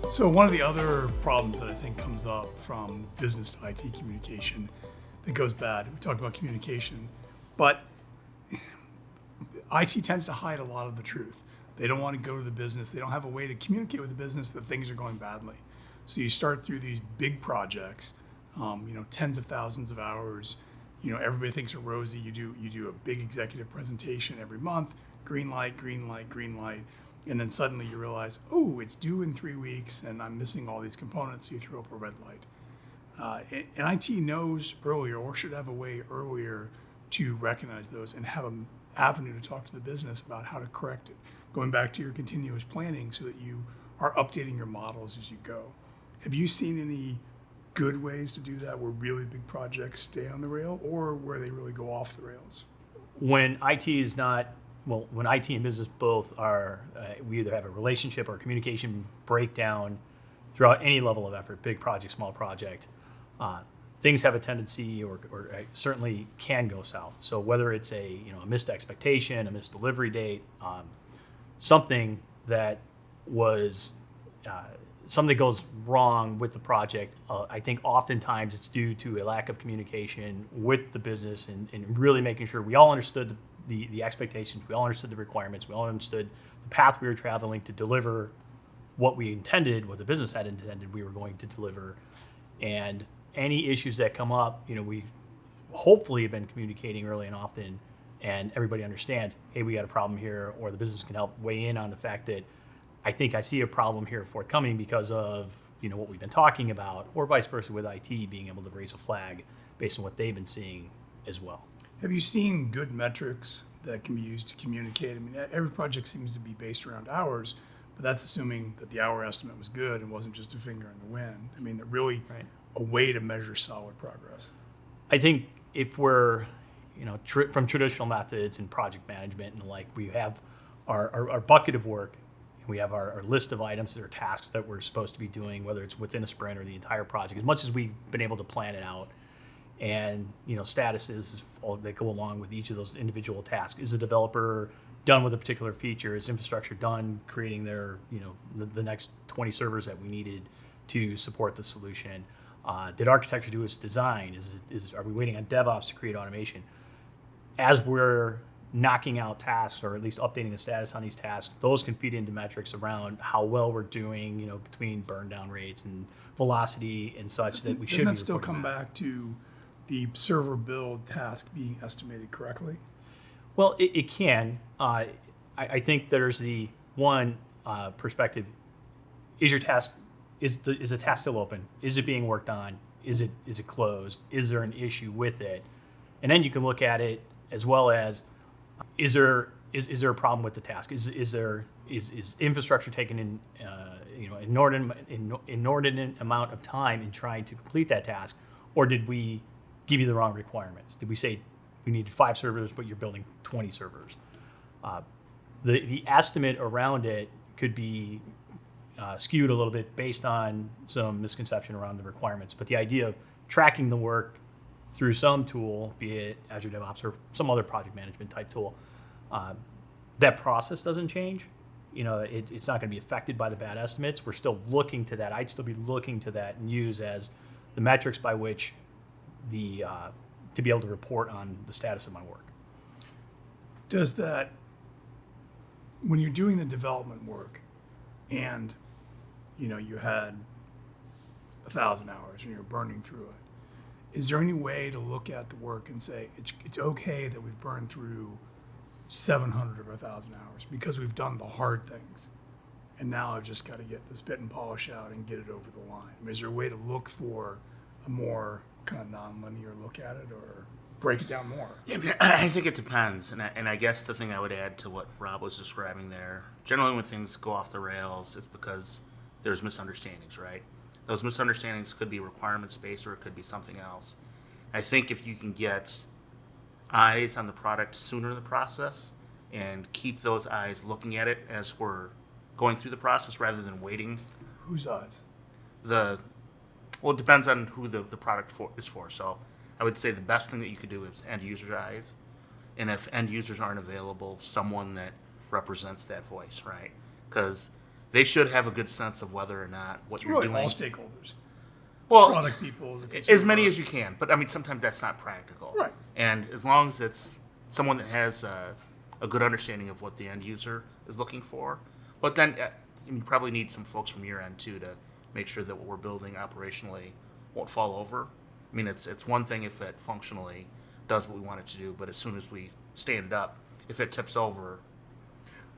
So one of the other problems that I think comes up from business to IT communication that goes bad, we talked about communication, but IT tends to hide a lot of the truth. They don't want to go to the business. They don't have a way to communicate with the business that things are going badly. So you start through these big projects, tens of thousands of hours. Everybody thinks are rosy. You do a big executive presentation every month, green light, green light, green light. And then suddenly you realize, oh, it's due in 3 weeks and I'm missing all these components. So you throw up a red light. And IT knows earlier, or should have a way earlier to recognize those and have an avenue to talk to the business about how to correct it. Going back to your continuous planning so that you are updating your models as you go. Have you seen any good ways to do that where really big projects stay on the rail or where they really go off the rails? When IT is not, when IT and business both are, we either have a relationship or a communication breakdown throughout any level of effort, big project, small project, things have a tendency or certainly can go south. So whether it's a missed expectation, a missed delivery date, something that was something goes wrong with the project, I think oftentimes it's due to a lack of communication with the business and really making sure we all understood the expectations, we all understood the requirements, we all understood the path we were traveling to deliver what we intended, what the business had intended we were going to deliver. And any issues that come up, we hopefully have been communicating early and often, and everybody understands, hey, we got a problem here, or the business can help weigh in on the fact that I think I see a problem here forthcoming because of what we've been talking about, or vice versa with IT being able to raise a flag based on what they've been seeing as well. Have you seen good metrics that can be used to communicate? I mean, every project seems to be based around hours, but that's assuming that the hour estimate was good and wasn't just a finger in the wind. I mean, that really Right. a way to measure solid progress. I think if we're, from traditional methods in project management and the like, we have our bucket of work, we have our list of items that are tasks that we're supposed to be doing, whether it's within a sprint or the entire project, as much as we've been able to plan it out. And statuses that go along with each of those individual tasks. Is the developer done with a particular feature? Is infrastructure done creating their the next 20 servers that we needed to support the solution? Did architecture do its design? Are we waiting on DevOps to create automation? As we're knocking out tasks, or at least updating the status on these tasks, those can feed into metrics around how well we're doing, between burn down rates and velocity and such that we should be Doesn't that still reporting come that. back to the server build task being estimated correctly? Well, it can. I think there's the one perspective: is your task is the task still open? Is it being worked on? Is it closed? Is there an issue with it? And then you can look at it as well as is there a problem with the task? Is infrastructure taking in inordinate amount of time in trying to complete that task, or did we give you the wrong requirements? Did we say we needed 5 servers, but you're building 20 servers? The estimate around it could be skewed a little bit based on some misconception around the requirements. But the idea of tracking the work through some tool, be it Azure DevOps or some other project management type tool, that process doesn't change. It's not going to be affected by the bad estimates. We're still looking to that. I'd still be looking to that and use as the metrics by which to be able to report on the status of my work. Does that, when you're doing the development work and you had 1,000 hours and you're burning through it, is there any way to look at the work and say it's okay that we've burned through 700 of 1,000 hours because we've done the hard things, and now I've just got to get the spit and polish out and get it over the line? I mean, is there a way to look for a more kind of non-linear look at it, or break it down more? Yeah, I think it depends, and I guess the thing I would add to what Rob was describing there, generally when things go off the rails, it's because there's misunderstandings, right? Those misunderstandings could be requirements-based, or it could be something else. I think if you can get eyes on the product sooner in the process and keep those eyes looking at it as we're going through the process rather than waiting. Whose eyes? Well, it depends on who the product is for. So I would say the best thing that you could do is end user eyes. And if end users aren't available, someone that represents that voice, right? Because they should have a good sense of whether or not what you're Really, doing. all stakeholders, Well, product people, the as many consumer. as you can, but I mean sometimes that's not practical. Right. And as long as it's someone that has a good understanding of what the end user is looking for, but then you probably need some folks from your end too to make sure that what we're building operationally won't fall over. I mean, it's one thing if it functionally does what we want it to do, but as soon as we stand it up, if it tips over,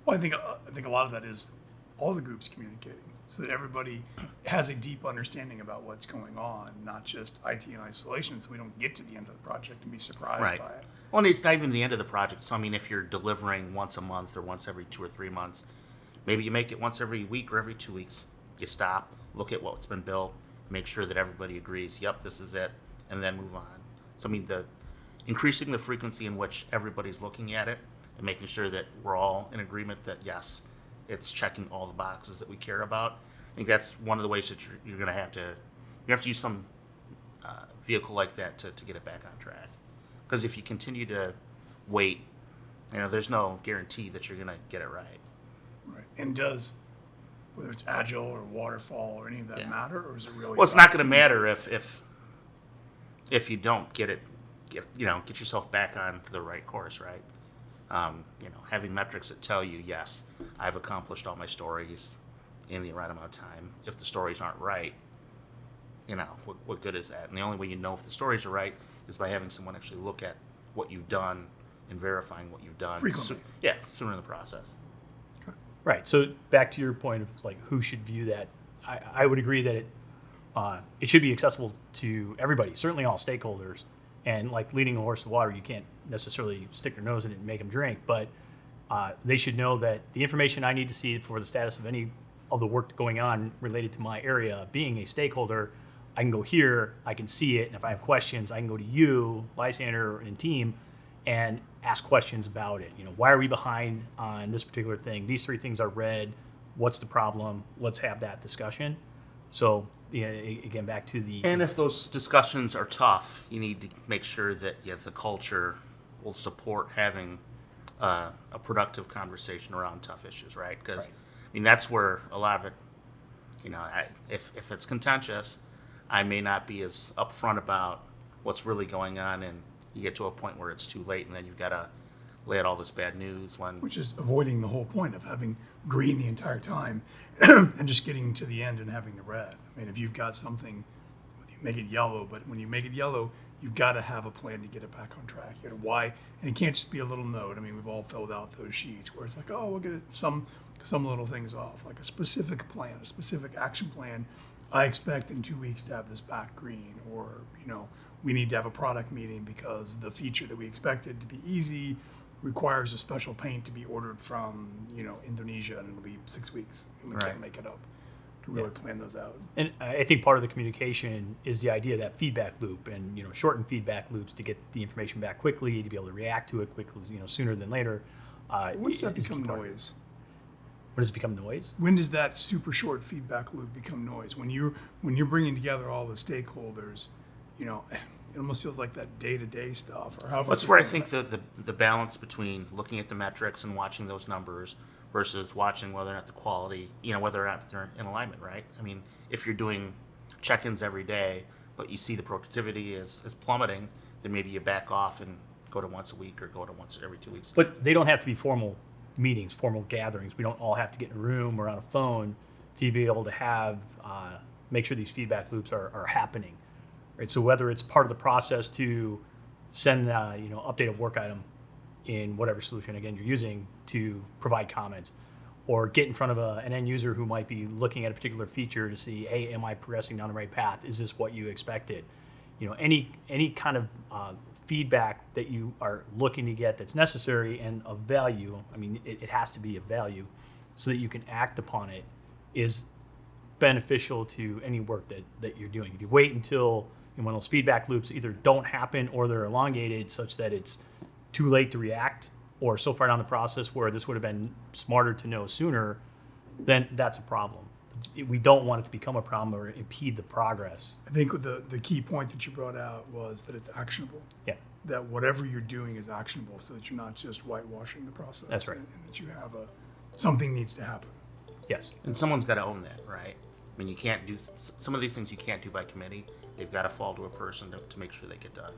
Well, I think a lot of that is all the groups communicating, so that everybody has a deep understanding about what's going on, not just IT in isolation, so we don't get to the end of the project and be surprised right. by it. Well, and it's not even the end of the project. So I mean, if you're delivering once a month or once every 2 or 3 months, maybe you make it once every week or every 2 weeks. You stop, look at what's been built, make sure that everybody agrees, yep, this is it, and then move on. So I mean, increasing the frequency in which everybody's looking at it and making sure that we're all in agreement that yes, it's checking all the boxes that we care about. I think that's one of the ways that you're going to have to use some vehicle like that to get it back on track. Because if you continue to wait, there's no guarantee that you're going to get it right. Right. And does, whether it's agile or waterfall or any of that Yeah. matter, or is it really? Well, it's not going to matter if you don't get yourself back on the right course, right? Having metrics that tell you, yes, I've accomplished all my stories in the right amount of time. If the stories aren't right, what good is that? And the only way you know if the stories are right is by having someone actually look at what you've done and verifying what you've done. Frequently. Sooner in the process. Right. So back to your point of like who should view that, I would agree that it should be accessible to everybody, certainly all stakeholders. And like leading a horse to water, you can't necessarily stick your nose in it and make them drink, but they should know that the information I need to see for the status of any of the work going on related to my area, being a stakeholder, I can go here, I can see it, and if I have questions, I can go to you, Lysander and team, and ask questions about it. Why are we behind on this particular thing? These 3 things are red. What's the problem? Let's have that discussion. So, again, back to the... And if those discussions are tough, you need to make sure that the culture will support having a productive conversation around tough issues, right? Because, Right. That's where a lot of it, if it's contentious, I may not be as upfront about what's really going on, and you get to a point where it's too late, and then you've got to lay out all this bad news when... Which is avoiding the whole point of having green the entire time and just getting to the end and having the red. I mean, if you've got something, you make it yellow, but when you make it yellow, you've got to have a plan to get it back on track. Why? And it can't just be a little note. I mean, we've all filled out those sheets where it's like, oh, we'll get some little things off, like a specific plan, a specific action plan. I expect in 2 weeks to have this back green, or, we need to have a product meeting because the feature that we expected to be easy requires a special paint to be ordered from, Indonesia, and it'll be 6 weeks. And we Right. can't make it up to really plan those out. And I think part of the communication is the idea of that feedback loop, and shorten feedback loops to get the information back quickly, to be able to react to it quickly, sooner than later. When does that is a become key part. noise? When does it become noise? When does that super short feedback loop become noise? When you're bringing together all the stakeholders, it almost feels like that day-to-day stuff, or however. That's where I think the balance between looking at the metrics and watching those numbers versus watching whether or not the quality, whether or not they're in alignment, right? I mean, if you're doing check-ins every day, but you see the productivity is plummeting, then maybe you back off and go to once a week or go to once every 2 weeks. But they don't have to be formal meetings, formal gatherings. We don't all have to get in a room or on a phone to be able to have make sure these feedback loops are happening. Right? So whether it's part of the process to send update a work item in whatever solution again you're using to provide comments, or get in front of an end user who might be looking at a particular feature to see, hey, am I progressing down the right path? Is this what you expected? Any kind of feedback that you are looking to get that's necessary and of value. I mean, it has to be of value so that you can act upon it, is beneficial to any work that you're doing. If you wait until one of those feedback loops either don't happen or they're elongated such that it's too late to react, or so far down the process where this would have been smarter to know sooner, then that's a problem. We don't want it to become a problem or impede the progress. I think the key point that you brought out was that it's actionable. Yeah. That whatever you're doing is actionable, so that you're not just whitewashing the process. That's right. And that you have something needs to happen. Yes. And someone's got to own that, right? I mean, you can't do some of these things you can't do by committee. They've got to fall to a person to make sure they get done.